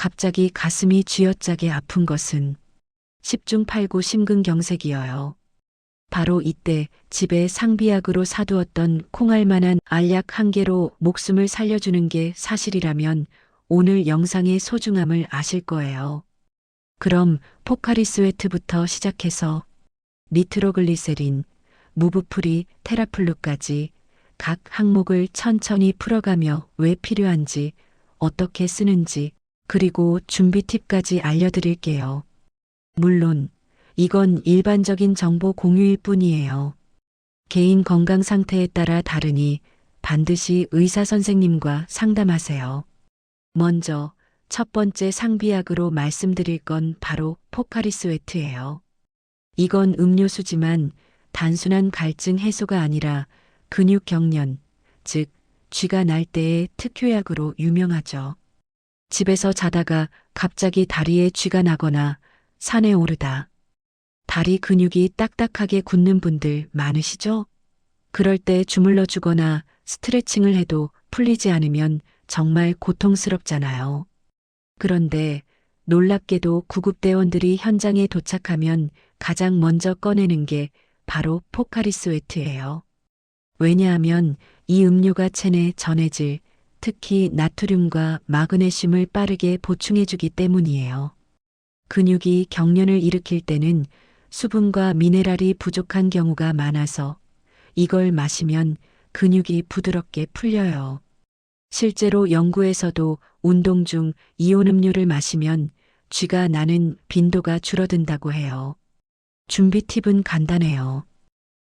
갑자기 가슴이 쥐어짜게 아픈 것은 10중 8구 심근경색이어요. 바로 이때 집에 상비약으로 사두었던 콩알만한 알약 한 개로 목숨을 살려주는 게 사실이라면 오늘 영상의 소중함을 아실 거예요. 그럼 포카리 스웨트부터 시작해서 니트로글리세린, 무브풀이, 테라플루까지 각 항목을 천천히 풀어가며 왜 필요한지, 어떻게 쓰는지, 그리고 준비 팁까지 알려드릴게요. 물론 이건 일반적인 정보 공유일 뿐이에요. 개인 건강 상태에 따라 다르니 반드시 의사 선생님과 상담하세요. 먼저 첫 번째 상비약으로 말씀드릴 건 바로 포카리 스웨트예요. 이건 음료수지만 단순한 갈증 해소가 아니라 근육 경련, 즉 쥐가 날 때의 특효약으로 유명하죠. 집에서 자다가 갑자기 다리에 쥐가 나거나 산에 오르다 다리 근육이 딱딱하게 굳는 분들 많으시죠? 그럴 때 주물러 주거나 스트레칭을 해도 풀리지 않으면 정말 고통스럽잖아요. 그런데 놀랍게도 구급대원들이 현장에 도착하면 가장 먼저 꺼내는 게 바로 포카리 스웨트예요. 왜냐하면 이 음료가 체내 전해질, 특히 나트륨과 마그네슘을 빠르게 보충해주기 때문이에요. 근육이 경련을 일으킬 때는 수분과 미네랄이 부족한 경우가 많아서 이걸 마시면 근육이 부드럽게 풀려요. 실제로 연구에서도 운동 중 이온 음료를 마시면 쥐가 나는 빈도가 줄어든다고 해요. 준비 팁은 간단해요.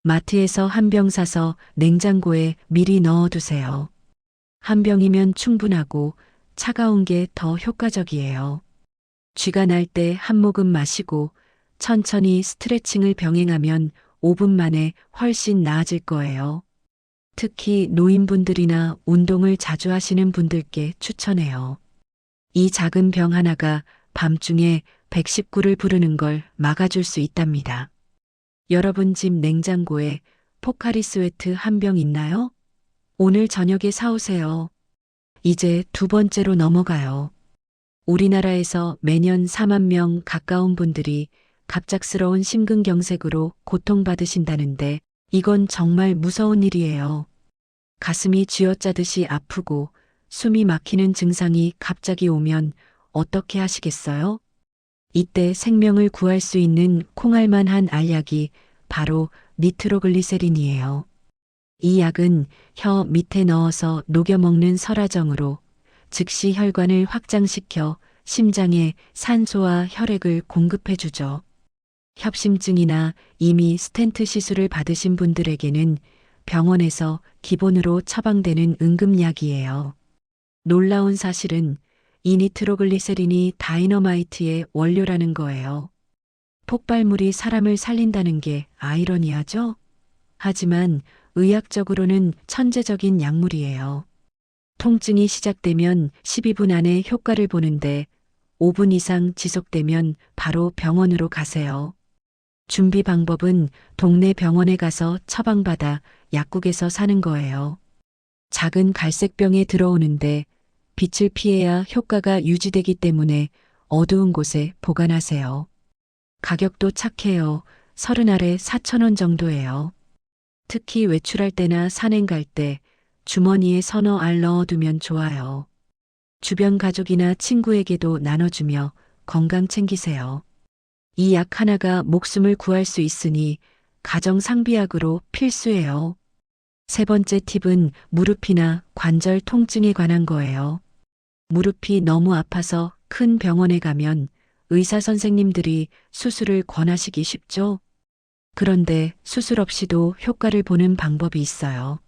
마트에서 한 병 사서 냉장고에 미리 넣어두세요. 한 병이면 충분하고 차가운 게 더 효과적이에요. 쥐가 날 때 한 모금 마시고 천천히 스트레칭을 병행하면 5분 만에 훨씬 나아질 거예요. 특히 노인분들이나 운동을 자주 하시는 분들께 추천해요. 이 작은 병 하나가 밤중에 119를 부르는 걸 막아줄 수 있답니다. 여러분 집 냉장고에 포카리 스웨트 한 병 있나요? 오늘 저녁에 사오세요. 이제 두 번째로 넘어가요. 우리나라에서 매년 4만 명 가까운 분들이 갑작스러운 심근경색으로 고통받으신다는데 이건 정말 무서운 일이에요. 가슴이 쥐어짜듯이 아프고 숨이 막히는 증상이 갑자기 오면 어떻게 하시겠어요? 이때 생명을 구할 수 있는 콩알만한 알약이 바로 니트로글리세린이에요. 이 약은 혀 밑에 넣어서 녹여 먹는 설화정으로 즉시 혈관을 확장시켜 심장에 산소와 혈액을 공급해 주죠. 협심증이나 이미 스텐트 시술을 받으신 분들에게는 병원에서 기본으로 처방되는 응급약이에요. 놀라운 사실은 이 니트로글리세린이 다이너마이트의 원료라는 거예요. 폭발물이 사람을 살린다는 게 아이러니하죠? 하지만 의학적으로는 천재적인 약물이에요. 통증이 시작되면 12분 안에 효과를 보는데 5분 이상 지속되면 바로 병원으로 가세요. 준비 방법은 동네 병원에 가서 처방받아 약국에서 사는 거예요. 작은 갈색 병에 들어오는데 빛을 피해야 효과가 유지되기 때문에 어두운 곳에 보관하세요. 가격도 착해요. 30알에 4,000원 정도예요. 특히 외출할 때나 산행 갈 때 주머니에 서너 알 넣어두면 좋아요. 주변 가족이나 친구에게도 나눠주며 건강 챙기세요. 이 약 하나가 목숨을 구할 수 있으니 가정 상비약으로 필수예요. 세 번째 팁은 무릎이나 관절 통증에 관한 거예요. 무릎이 너무 아파서 큰 병원에 가면 의사 선생님들이 수술을 권하시기 쉽죠? 그런데 수술 없이도 효과를 보는 방법이 있어요.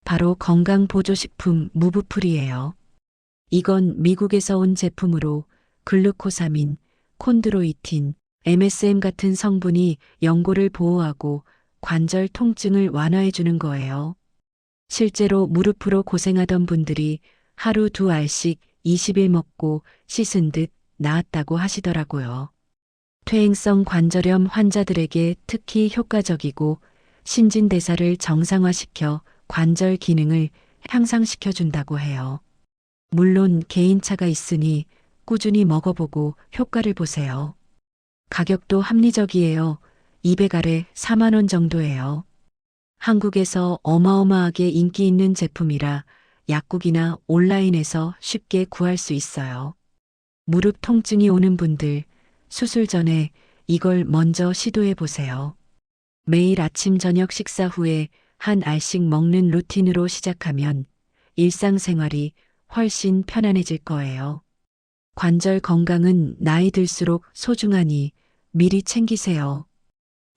바로 건강보조식품 무브풀이에요. 이건 미국에서 온 제품으로 글루코사민, 콘드로이틴, MSM 같은 성분이 연골을 보호하고 관절 통증을 완화해주는 거예요. 실제로 무릎으로 고생하던 분들이 하루 2알씩 20일 먹고 씻은 듯 나았다고 하시더라고요. 퇴행성 관절염 환자들에게 특히 효과적이고 신진대사를 정상화시켜 관절 기능을 향상시켜준다고 해요. 물론 개인차가 있으니 꾸준히 먹어보고 효과를 보세요. 가격도 합리적이에요. 200알에 4만 원 정도예요. 한국에서 어마어마하게 인기 있는 제품이라 약국이나 온라인에서 쉽게 구할 수 있어요. 무릎 통증이 오는 분들, 수술 전에 이걸 먼저 시도해 보세요. 매일 아침 저녁 식사 후에 한 알씩 먹는 루틴으로 시작하면 일상생활이 훨씬 편안해질 거예요. 관절 건강은 나이 들수록 소중하니 미리 챙기세요.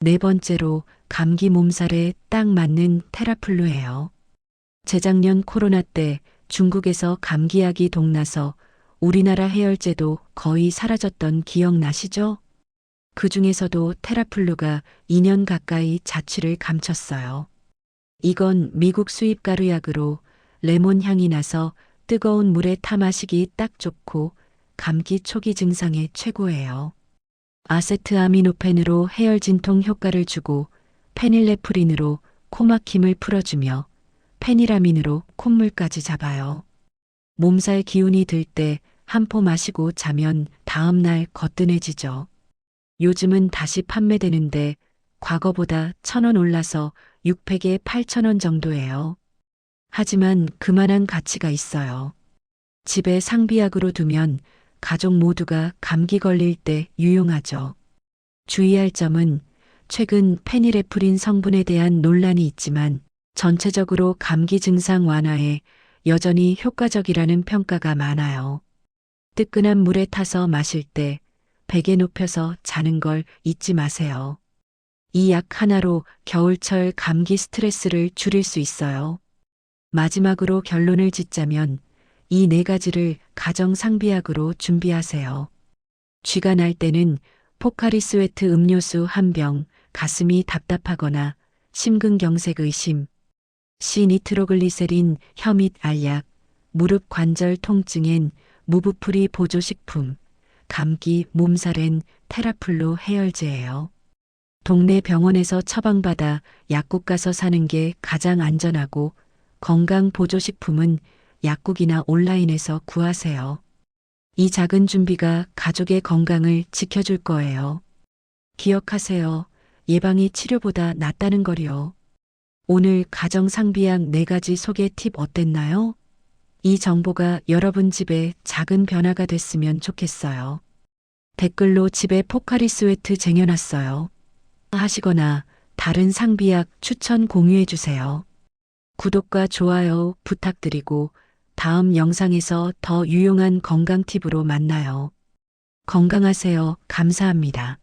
네 번째로 감기 몸살에 딱 맞는 테라플루예요. 재작년 코로나 때 중국에서 감기약이 동나서 우리나라 해열제도 거의 사라졌던 기억 나시죠? 그 중에서도 테라플루가 2년 가까이 자취를 감췄어요. 이건 미국 수입 가루약으로 레몬 향이 나서 뜨거운 물에 타 마시기 딱 좋고 감기 초기 증상에 최고예요. 아세트아미노펜으로 해열 진통 효과를 주고 페닐레프린으로 코막힘을 풀어주며 페니라민으로 콧물까지 잡아요. 몸살 기운이 들 때 한 포 마시고 자면 다음날 거뜬해지죠. 요즘은 다시 판매되는데 과거보다 1,000원 올라서 6팩에 8,000원 정도예요. 하지만 그만한 가치가 있어요. 집에 상비약으로 두면 가족 모두가 감기 걸릴 때 유용하죠. 주의할 점은 최근 페니레프린 성분에 대한 논란이 있지만 전체적으로 감기 증상 완화에 여전히 효과적이라는 평가가 많아요. 뜨끈한 물에 타서 마실 때 베개 눕혀서 자는 걸 잊지 마세요. 이 약 하나로 겨울철 감기 스트레스를 줄일 수 있어요. 마지막으로 결론을 짓자면 이 네 가지를 가정 상비약으로 준비하세요. 쥐가 날 때는 포카리 스웨트 음료수 한 병, 가슴이 답답하거나 심근경색 의심, 시니트로글리세린 혀및 알약, 무릎 관절 통증엔 무브프리 보조식품, 감기 몸살엔 테라플루 해열제예요. 동네 병원에서 처방받아 약국 가서 사는 게 가장 안전하고 건강 보조식품은 약국이나 온라인에서 구하세요. 이 작은 준비가 가족의 건강을 지켜줄 거예요. 기억하세요. 예방이 치료보다 낫다는 거리요. 오늘 가정 상비약 4가지 소개 팁 어땠나요? 이 정보가 여러분 집에 작은 변화가 됐으면 좋겠어요. 댓글로 집에 포카리 스웨트 쟁여놨어요 하시거나 다른 상비약 추천 공유해 주세요. 구독과 좋아요 부탁드리고 다음 영상에서 더 유용한 건강 팁으로 만나요. 건강하세요. 감사합니다.